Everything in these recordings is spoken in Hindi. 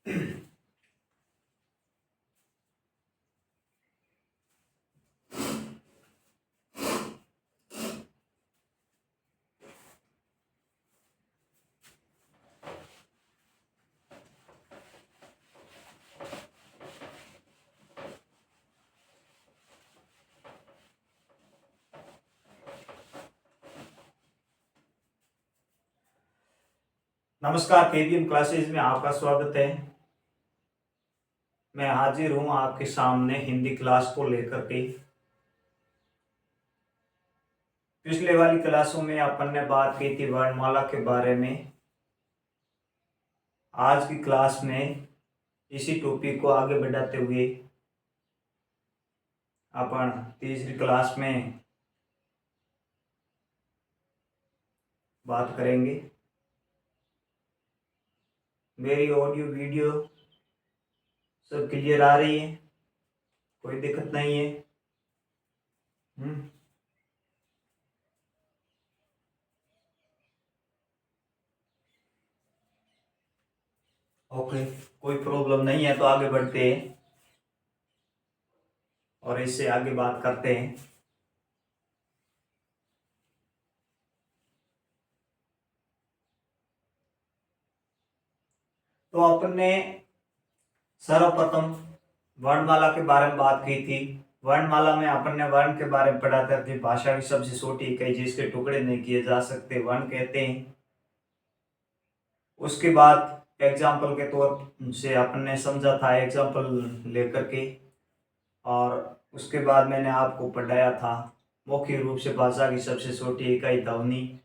नमस्कार, केबीएम क्लासेज में आपका स्वागत है। मैं हाजिर हूं आपके सामने हिंदी क्लास को लेकर के। पिछले वाली क्लासों में अपन ने बात की थी वर्णमाला के बारे में। आज की क्लास में इसी टॉपिक को आगे बढ़ाते हुए अपन तीसरी क्लास में बात करेंगे। मेरी ऑडियो वीडियो सब क्लियर आ रही है, कोई दिक्कत नहीं है। ओके, कोई प्रॉब्लम नहीं है तो आगे बढ़ते हैं और इससे आगे बात करते हैं। तो अपन ने सर्वप्रथम वर्णमाला के बारे में बात की थी। वर्णमाला में अपन ने वर्ण के बारे में पढ़ा था कि भाषा की सबसे छोटी इकाई जिसके टुकड़े नहीं किए जा सकते वर्ण कहते हैं। उसके बाद एग्जाम्पल के तौर से अपन ने समझा था, एग्जाम्पल लेकर के। और उसके बाद मैंने आपको पढ़ाया था मौखिक रूप से भाषा की सबसे छोटी इकाई ध्वनि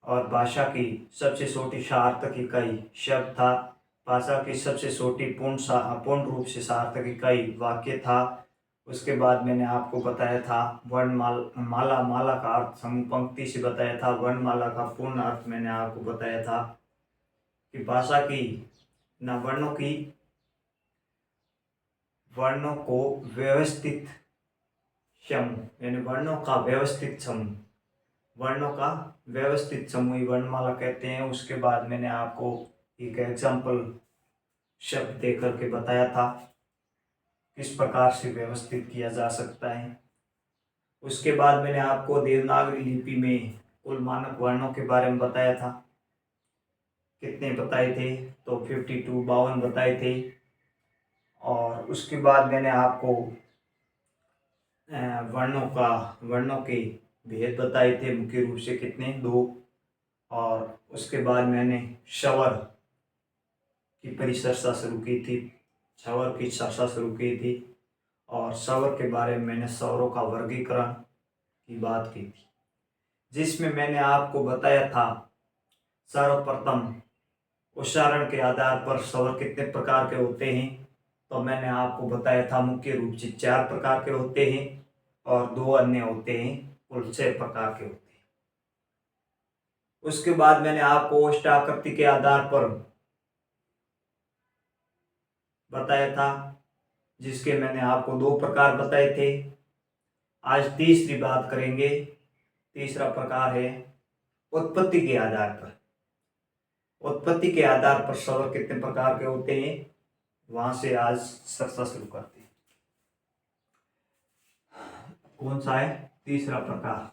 और भाषा की सबसे छोटी सार्थक इकाई शब्द था। भाषा की सबसे छोटी पूर्ण रूप से सार्थक इकाई वाक्य था। उसके बाद मैंने आपको बताया था वर्णमाला, माला का अर्थ समूह पंक्ति से बताया था। वर्णमाला का पूर्ण अर्थ मैंने आपको बताया था कि भाषा की न वर्णों को व्यवस्थित समूह, यानी वर्णों का व्यवस्थित समूह, वर्णों का व्यवस्थित समूह वर्णमाला कहते हैं। उसके बाद मैंने आपको एक एग्जाम्पल शब्द दे करके बताया था किस प्रकार से व्यवस्थित किया जा सकता है। उसके बाद मैंने आपको देवनागरी लिपि में कुल मानक वर्णों के बारे में बताया था। कितने बताए थे? तो 52, 52 बताए थे। और उसके बाद मैंने आपको वर्णों के भेद बताए थे, मुख्य रूप से कितने? 2। और उसके बाद मैंने स्वर की परिचर्चा शुरू की थी, स्वर की चर्चा शुरू की थी। और स्वर के बारे में मैंने स्वरों का वर्गीकरण की बात की थी, जिसमें मैंने आपको बताया था सर्वप्रथम उच्चारण के आधार पर स्वर कितने प्रकार के होते हैं। तो मैंने आपको बताया था मुख्य रूप से 4 प्रकार के होते हैं और 2 अन्य होते हैं, कुल 6 प्रकार के होते हैं। उसके बाद मैंने आपको अष्टाकृति के आधार पर बताया था, जिसके मैंने आपको 2 प्रकार बताए थे। आज तीसरी बात करेंगे। तीसरा प्रकार है उत्पत्ति के आधार पर। उत्पत्ति के आधार पर स्वर कितने प्रकार के होते हैं, वहां से आज चर्चा शुरू करते हैं। कौन सा है तीसरा प्रकार?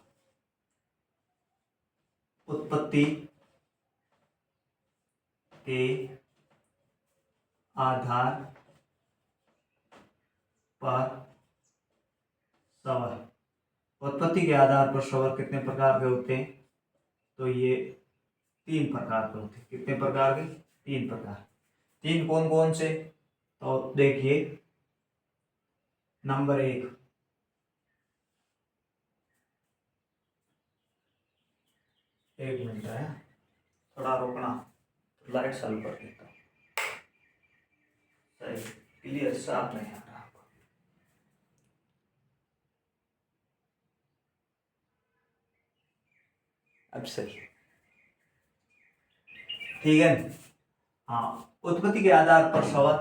उत्पत्ति के आधार पर स्वर। उत्पत्ति के आधार पर स्वर कितने प्रकार के होते हैं? तो ये 3 प्रकार के होते हैं। कितने प्रकार के? 3 प्रकार। 3 कौन कौन से? तो देखिए, नंबर 1, एक मिनट है, थोड़ा रुकना, लाइट चालू कर देता हूँ। सही, क्लियर साफ नहीं आ रहा आपको। अब सही, ठीक है। हाँ, उत्पत्ति के आधार पर स्वर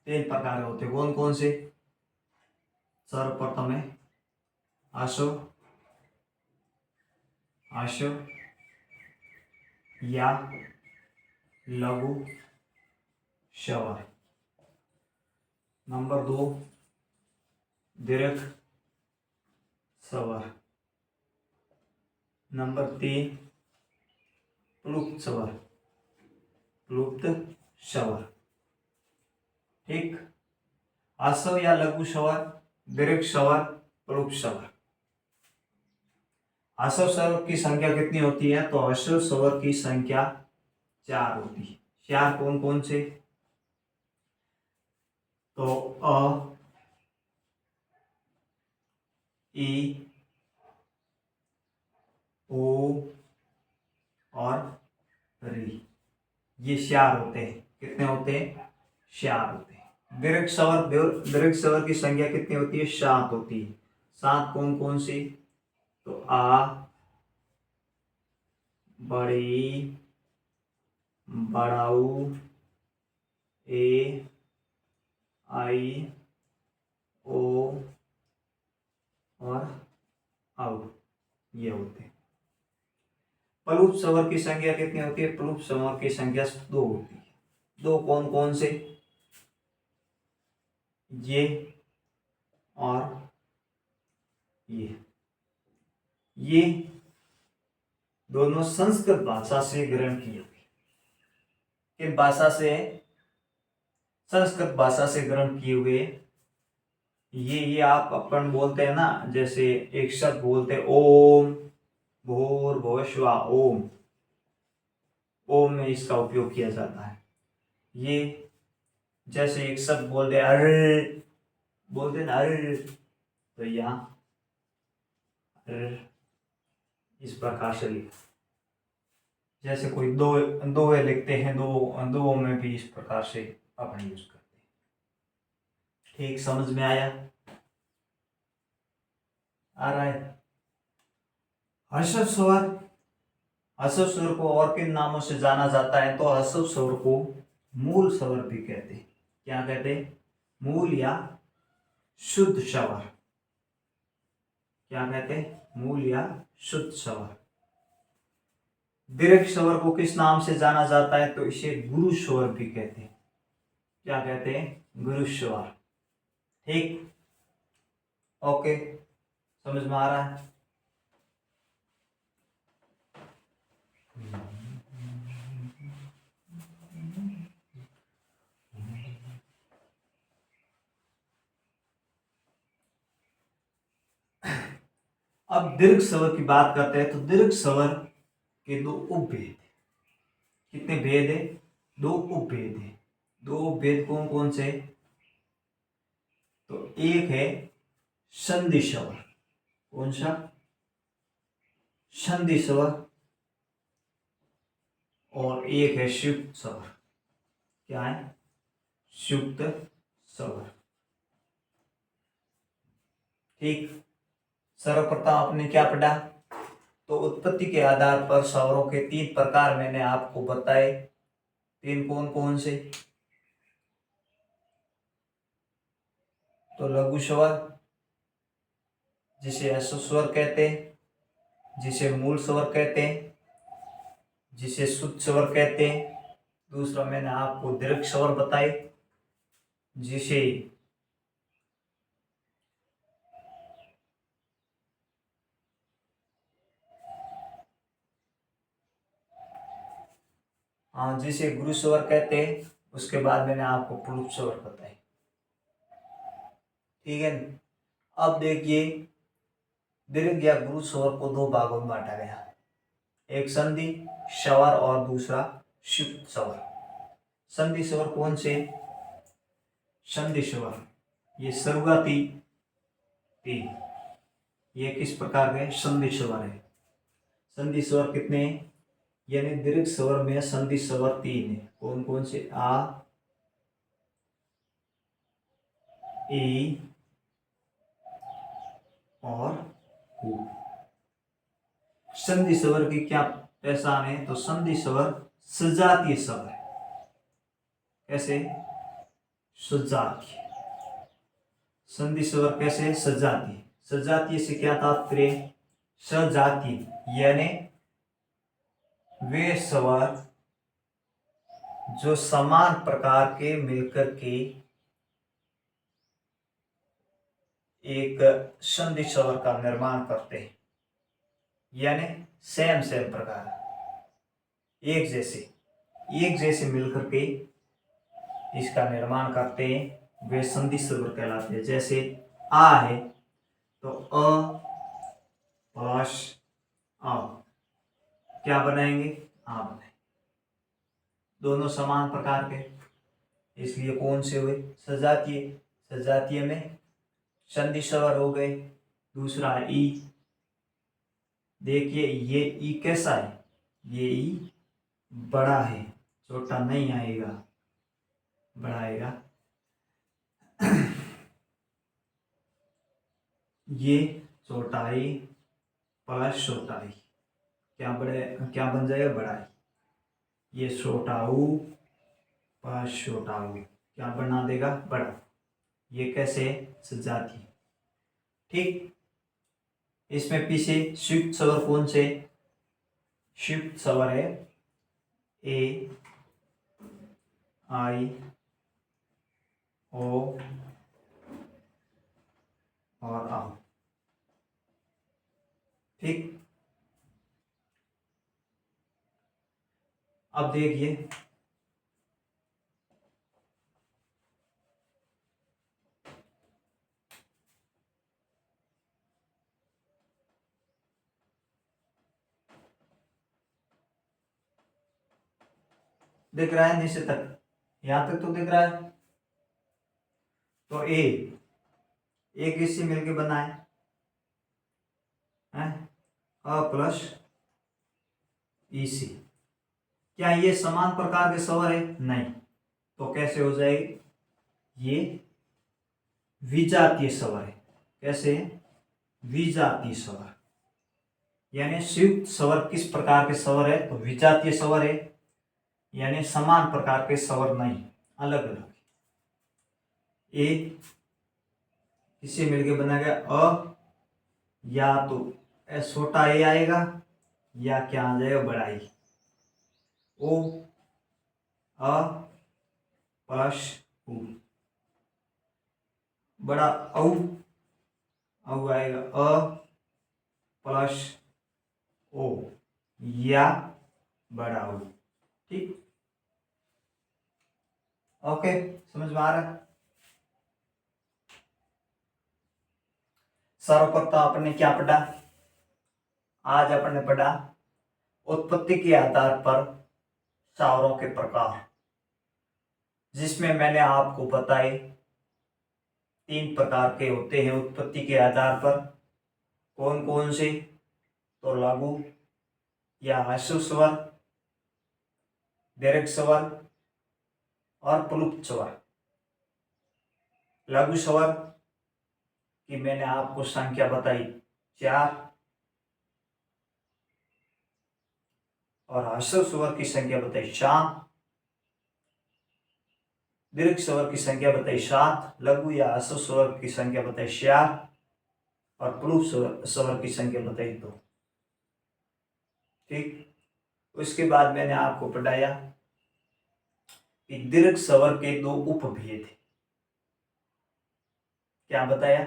3 प्रकार होते हैं। कौन कौन से? सर्वप्रथम है आशु, आशु, या, लघु, शवर। नंबर 2 दीर्घ स्वर। नंबर 3 प्लुप्त स्वर, प्लुप्त स्वर। ठीक, आसव या लघु स्वर, दीर्घ स्वर, प्लुप्त स्वर। आसव स्वर की संख्या कितनी होती है? तो आसव स्वर की संख्या 4 होती है। 4 कौन कौन से? तो अ, ई, ओ और री, ये 4 होते हैं। कितने होते हैं? 4 होते हैं। दीर्घ स्वर की संख्या कितनी होती है? 7 होती है। 7 कौन कौन सी? तो आ, बड़ी, बड़ाऊ, ए, आई, ओ और औ, ये होते हैं। प्लुप्त स्वर की संख्या कितनी होती है? प्लुप्त स्वर की संख्या 2 होती है। 2 कौन कौन से? ये और ये दोनों संस्कृत भाषा से ग्रहण किए हुए। किस भाषा से? संस्कृत भाषा से ग्रहण किए हुए। ये आप अपन बोलते हैं ना, जैसे एक शब्द बोलते हैं ओम भूर्भुवस्सुः, ओम, ओम में इसका उपयोग किया जाता है। ये जैसे एक शब्द बोलते हैं अर, बोलते हैं ना अर, तो यहाँ इस प्रकार से लिखा। जैसे कोई दो दोहे लिखते हैं, दो में भी इस प्रकार से अपन यूज करते हैं। ठीक, समझ में आया? आ रहा है? ह्रस्व स्वर, ह्रस्व स्वर को और किन नामों से जाना जाता है? तो ह्रस्व स्वर को मूल स्वर भी कहते हैं। क्या कहते हैं? मूल या शुद्ध स्वर। क्या कहते हैं? मूल या शुद्ध स्वर। दीर्घ स्वर को किस नाम से जाना जाता है? तो इसे गुरु स्वर भी कहते हैं। क्या कहते हैं? गुरु स्वर। ठीक, ओके, समझ में आ रहा है? अब दीर्घ स्वर की बात करते हैं। तो दीर्घ स्वर के 2 उपभेद हैं। कितने भेद है? 2 उपभेद है। 2 उपभेद कौन कौन से? तो एक है संधि स्वर। कौन सा? संधि स्वर। और एक है संयुक्त स्वर। क्या है? संयुक्त स्वर। ठीक, सर्वप्रथम आपने क्या पढ़ा? तो उत्पत्ति के आधार पर स्वरों के 3 प्रकार मैंने आपको बताए। 3 कौन कौन से? तो लघु स्वर, जिसे ह्रस्व स्वर कहते हैं, जिसे मूल स्वर कहते हैं, जिसे शुद्ध स्वर कहते हैं। दूसरा मैंने आपको दीर्घ स्वर बताए, जिसे जिसे गुरु स्वर कहते हैं। उसके बाद मैंने आपको प्लुप्त स्वर बताए। ठीक है, अब देखिए, दीर्घ या गुरु स्वर को 2 भागों में बांटा गया। एक संधि स्वर और दूसरा संयुक्त स्वर। संधि स्वर कौन से? संधि स्वर ये शुरुआती 3, ये किस प्रकार के? संधि स्वर है। संधि स्वर कितने? यानी दीर्घ स्वर में संधि स्वर 3 है। कौन कौन से? आ, ई और उ। संधि स्वर की क्या पहचान है? तो संधि स्वर सजातीय स्वर है। कैसे? सजातीय। संधि स्वर कैसे? सजातीय। सजातीय से क्या तात्पर्य? सजातीय यानी वे स्वर जो समान प्रकार के मिलकर के एक संधि स्वर का निर्माण करते हैं, यानी सेम सेम प्रकार, एक जैसे मिलकर के इसका निर्माण करते हैं, वे संधि स्वर कहलाते हैं। जैसे आ है तो अ प्लस आ, क्या बनाएंगे, आ बनाएंगे। दोनों समान प्रकार के, इसलिए कौन से हुए, सजातीय। सजातीय में संधि स्वर हो गए। दूसरा है ई। देखिए ये ई कैसा है, ये ई बड़ा है, छोटा नहीं आएगा, बड़ा आएगा। ये छोटा ई प्लस छोटा ई, क्या बन जाएगा, बड़ा ई। ये छोटा ऊ प्लस छोटा ऊ, क्या बना देगा, बड़ा। ये कैसे, सजाती। ठीक। इसमें पीछे संयुक्त स्वर कौन से, संयुक्त स्वर है ए, आई, ओ और आ। ठीक। अब देखिए दिख रहा है नीचे तक, यहां तक तो दिख रहा है। तो ए एक इससे मिलके बना है अ प्लस ई सी। क्या ये समान प्रकार के स्वर है, नहीं। तो कैसे हो जाएगी, ये विजातीय स्वर है। कैसे, विजातीय स्वर, यानी संयुक्त स्वर किस प्रकार के स्वर है, तो विजातीय स्वर है, यानी समान प्रकार के स्वर नहीं, अलग अलग। ए किससे मिलके बना गया, अ, या तो छोटा ए आएगा या क्या आ जाएगा, बड़ा ए। ओ अ प्लस उ, बड़ा औ, औ आएगा अ प्लस ओ या बड़ा ओ। ठीक, ओके, समझ में आ रहा है। सर्वप्रथम आपने क्या पढ़ा, आज अपन ने पढ़ा उत्पत्ति के आधार पर स्वर्रों के प्रकार, जिसमें मैंने आपको बताए 3 प्रकार के होते हैं उत्पत्ति के आधार पर। कौन कौन से, तो लघु या ह्रस्व स्वर, दीर्घ स्वर और प्लुप्त स्वर। लघु स्वर की मैंने आपको संख्या बताई 4, और ह्रस्व स्वर की संख्या बताई 7, दीर्घ स्वर की संख्या बताई 7, लघु या ह्रस्व स्वर की संख्या बताई 4 और प्लुप्त स्वर की संख्या बताई 2। ठीक। उसके बाद मैंने आपको पढ़ाया कि दीर्घ स्वर के 2 उपभेद हैं। क्या बताया,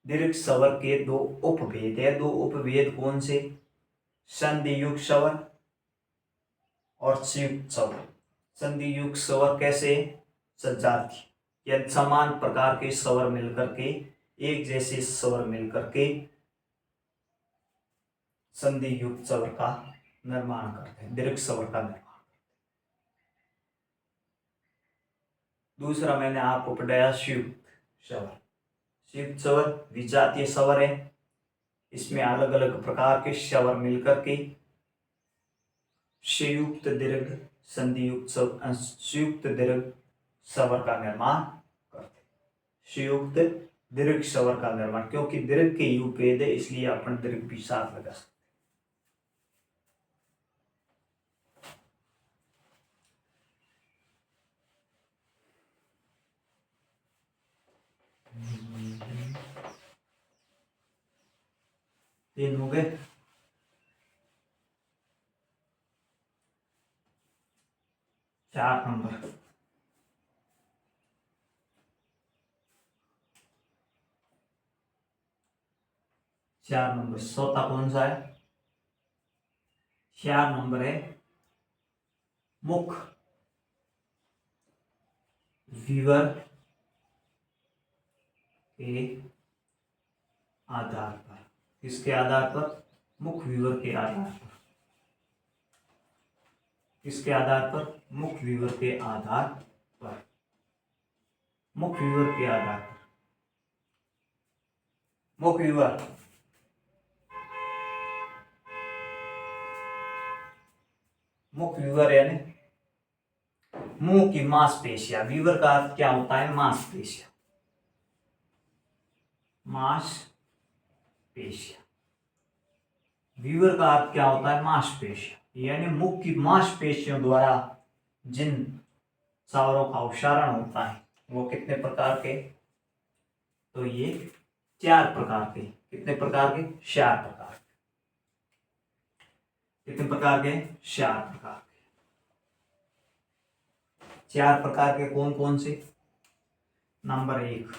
दीर्घ स्वर के 2 उपभेद है। 2 उपभेद कौन से, संधि युक्त स्वर और संयुक्त स्वर। संधि युक्त स्वर कैसे, सजाती, या समान प्रकार के स्वर मिलकर के, एक जैसे स्वर मिलकर के संधि युक्त स्वर का निर्माण करते हैं, दीर्घ स्वर का निर्माण। दूसरा मैंने आपको पढ़ाया संयुक्त स्वर। संयुक्त स्वर विजातीय स्वर है, इसमें अलग अलग प्रकार के स्वर मिलकर के संयुक्त दीर्घ संधि युक्त संयुक्त दीर्घ स्वर का निर्माण करते। संयुक्त दीर्घ स्वर का निर्माण, क्योंकि दीर्घ के युगपेद है इसलिए अपन दीर्घ भी साथ लगा सकते। तीन हो गए। 4 नंबर। 4 नंबर चौथा कौन सा है? 4 नंबर है मुख विवर के आधार पर। किसके आधार पर? मुख विवर के आधार पर। किसके आधार पर? मुख विवर के आधार पर। मुख विवर के आधार पर। मुख विवर यानी मुंह की मांसपेशियां। वीवर का अर्थ क्या होता है? मांसपेशियां। मांसपेशियां। वीवर का अर्थ क्या होता है? मांसपेशियां। यानी मुख की मांसपेशियों द्वारा जिन स्वरों का उच्चारण होता है वो कितने प्रकार के? तो ये 4 प्रकार के। कितने प्रकार के? 4 प्रकार के। कितने प्रकार के? 4 प्रकार के। 4 प्रकार के कौन कौन से? नंबर 1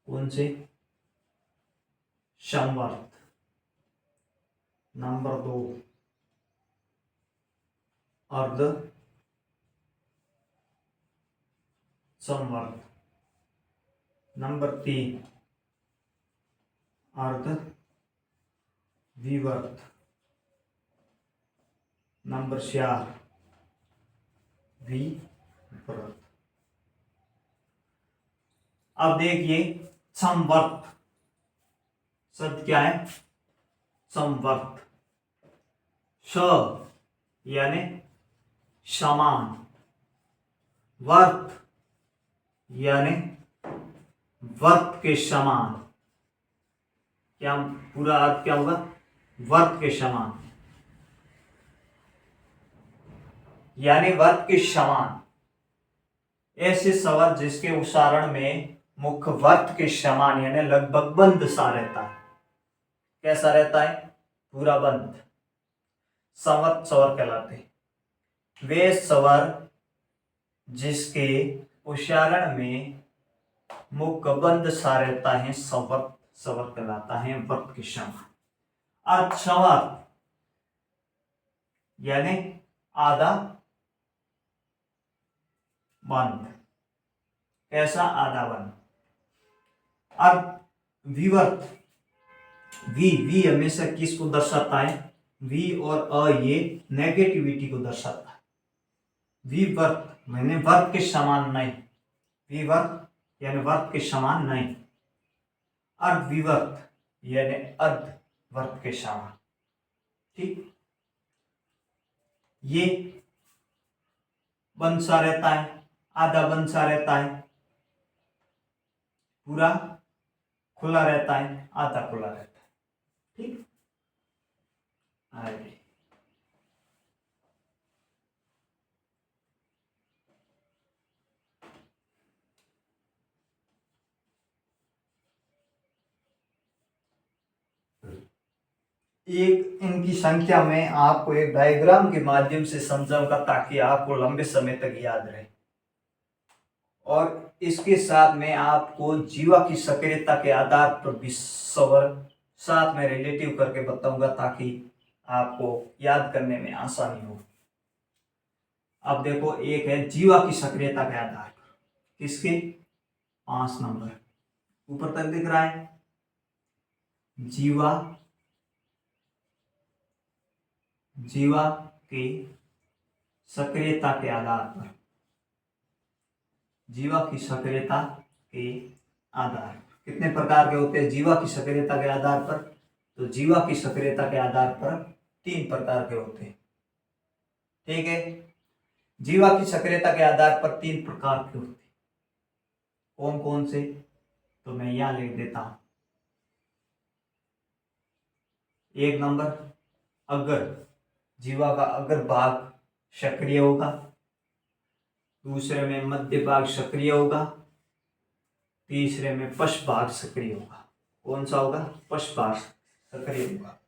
कौन से? संवर्त। नंबर 2 अर्ध संवर्त। नंबर 3 अर्ध विवर्त। नंबर 4 विवर्त। अब देखिए संवर्त शब्द क्या है? संवर्त। स यानी समान। वर्त यानी वर्त के समान। क्या पूरा अर्थ क्या होगा? वर्त के समान यानी वर्त के समान। ऐसे स्वर जिसके उच्चारण में मुख वर्त के समान यानी लगभग बंद सा रहता है। कैसा रहता है? पूरा बंद। संवर्त स्वर कहलाते। वे स्वर जिसके उच्चारण में मुख बंद सा रहता है संवर्त स्वर कहलाता है, वर्त के समान। अर्ध संवर्त यानी आधा बंद। कैसा? आधा बंद। अर्ध विवर्त। वी हमेशा किसको दर्शाता है? वी और अ ये नेगेटिविटी को दर्शाता है। विवर्त मैंने वर्त के समान नहीं। विवर्त यानी वर्त के समान नहीं। अर्ध विवर्त यानी अर्ध वर्त के समान। ठीक, ये बंद सा रहता है, आधा बंद सा रहता है, पूरा खुला रहता है, आधा खुला रहता है। ठीक, आगे एक इनकी संख्या में आपको एक डायग्राम के माध्यम से समझाऊंगा ताकि आपको लंबे समय तक याद रहे। और इसके साथ में आपको जीवा की सक्रियता के आधार पर भी स्वर साथ में रिलेटिव करके बताऊंगा ताकि आपको याद करने में आसानी हो। अब देखो, एक है जीवा की सक्रियता के आधार पर। किसके? 5 नंबर ऊपर तक दिख रहा है। जीवा की सक्रियता के आधार पर। जीवा की सक्रियता के आधार पर कितने प्रकार के होते हैं? जीवा की सक्रियता के आधार पर, तो जीवा की सक्रियता के आधार पर 3 प्रकार के होते हैं। ठीक है, जीवा की सक्रियता के आधार पर 3 प्रकार के होते हैं। कौन कौन से? तो मैं यहां लिख देता हूं। 1 नंबर अगर जीवा का अगर भाग सक्रिय होगा। दूसरे में मध्य भाग सक्रिय होगा। तीसरे में पश्च भाग सक्रिय होगा। कौन सा होगा? पश्च भाग सक्रिय होगा।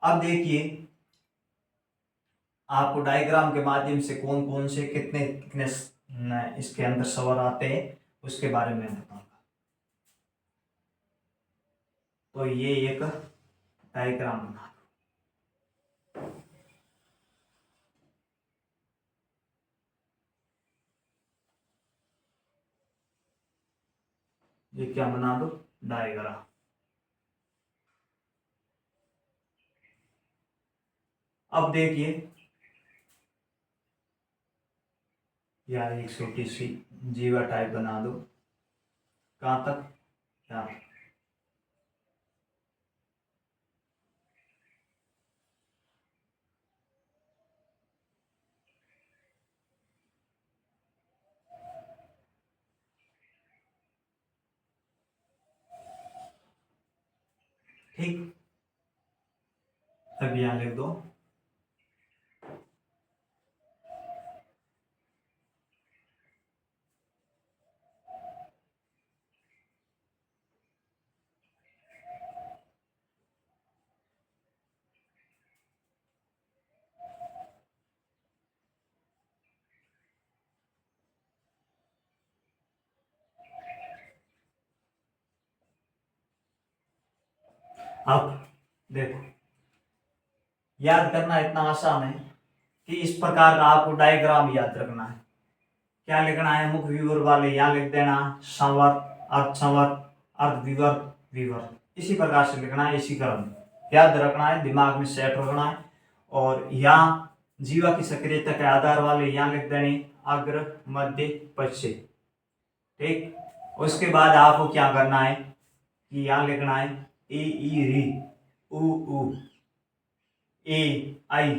अब देखिए, आपको डायग्राम के माध्यम से कौन कौन से कितने कितने इसके अंदर स्वर आते हैं उसके बारे में बताऊंगा। तो ये एक डायग्राम बना दो। ये क्या बना दो, डायग्राम। अब देखिए, या एक छोटी सी जीवा टाइप बना दो। कहाँ तक, यहाँ तक। ठीक, अब यहाँ लिख दो अब देखो, याद करना इतना आसान है कि इस प्रकार का आपको डायग्राम याद रखना है। क्या लिखना है, मुख्य विवर वाले यहाँ लिख देना संवर, अर्धसंवर, अर्धविवर, विवर। इसी प्रकार से लिखना है, इसी क्रम में याद रखना है, दिमाग में सेट रखना है। और यहाँ जीवा की सक्रियता के आधार वाले यहाँ लिख देने अग्र, मध्य, पश्चिम। ठीक, उसके बाद आपको क्या करना है कि यहाँ लिखना है ए ई री, उ, ए आई,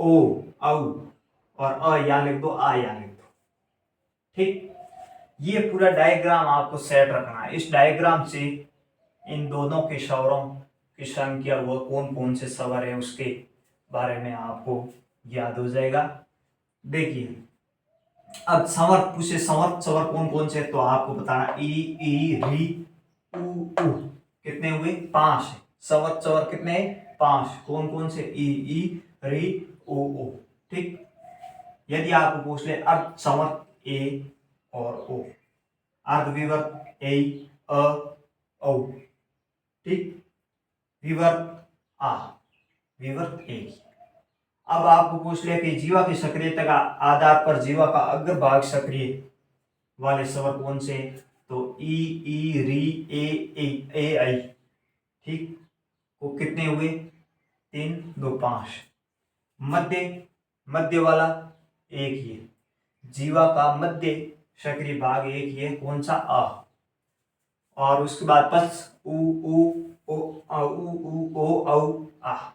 ओ औ, और अ यहाँ लिख दो, आ यहाँ लिख दो। ठीक, ये पूरा डायग्राम आपको सेट रखना है। इस डायग्राम से इन दोनों के स्वरों की संख्या, वो कौन कौन से स्वर है उसके बारे में आपको याद हो जाएगा। देखिए, अब स्वर पूछे, स्वर स्वर कौन कौन से, तो आपको बताना ई री, उ। कितने हुए, 5 स्वर। स्वर कितने, 5। कौन कौन से, ई री, ओ। ठीक, यदि आपको पूछ ले अर्ध स्वर ए और ओ, अर्धविवर्त ए, अ, औ। ठीक, विवर्त आ, विवर्त ए। अब आपको पूछ लिया कि जीवा की सक्रियता का आधार पर जीवा का अग्रभाग सक्रिय वाले स्वर कौन से, तो ई री, ए आई। ठीक, वो कितने हुए, 3, 2, 5। मध्य, मध्य वाला एक ही है, जीवा का मध्य सक्रिय भाग एक ही है, कौन सा, आ। और उसके बाद पस, उ, ओ, औ, आ।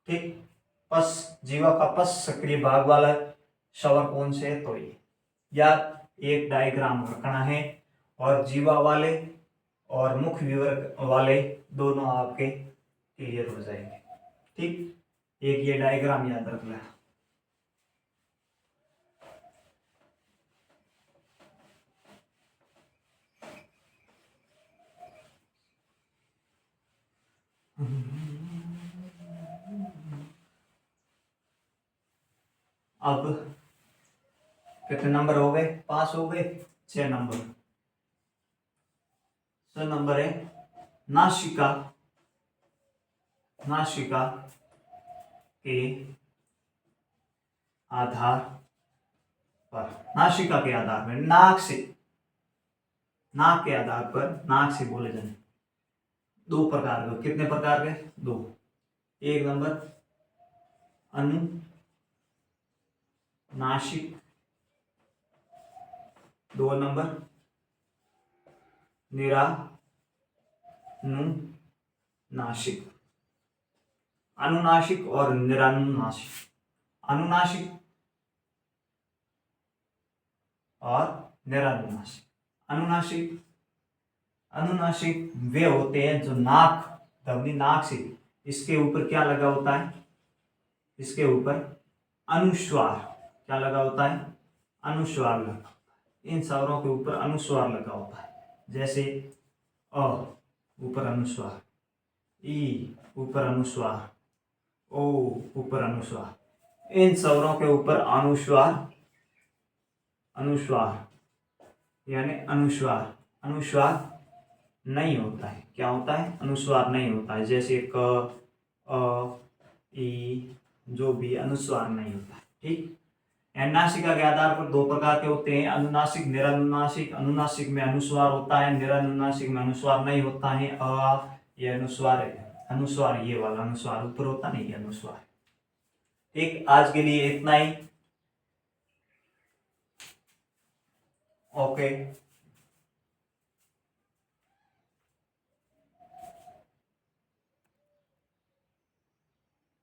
ठीक, पस, जीवा का पस सक्रिय भाग वाला स्वर कौन से, तो ये याद एक डायग्राम रखना है। और जीवा वाले और मुख्य विवर वाले दोनों आपके क्लियर हो जाएंगे। ठीक, एक ये डायग्राम याद रख लेना। अब कितने नंबर हो गए, 5 हो गए। 6 नंबर, 6 नंबर है नासिका, नासिका के आधार पर, नासिका के आधार पर, नाक से, नाक के आधार पर, नाक से बोले जाने 2 प्रकार के, कितने प्रकार के, 2। एक नंबर अनुनासिक, 2 नंबर निरानुनासिक। अनुनासिक और निरानुनासिक, अनुनासिक और निरानुनासिक। अनुनासिक, अनुनासिक वे होते हैं जो नाक, ध्वनि नाक से, इसके ऊपर क्या लगा होता है, इसके ऊपर अनुस्वार क्या लगा होता है, अनुस्वार लगा होता है। इन स्वरों के ऊपर अनुस्वार लगा होता है, जैसे अ ऊपर अनुस्वार, ई ऊपर अनुस्वार, ओ ऊपर अनुस्वार, इन स्वरों के ऊपर अनुस्वार, अनुस्वार यानी अनुस्वार, अनुस्वार नहीं होता है। क्या होता है? अनुस्वार नहीं होता है। जैसे क, अ, ई, जो भी अनुस्वार नहीं होता है। ठीक। नासिका के आधार पर दो प्रकार के होते हैं, अनुनासिक, निरनुनासिक। अनुनासिक में अनुस्वार होता है, निरनुनासिक में अनुस्वार नहीं होता है। ये अनुस्वार, अनुस्वार ये वाला अनुस्वार ऊपर होता नहीं, ये अनुस्वार। ठीक, आज के लिए इतना ही। ओके।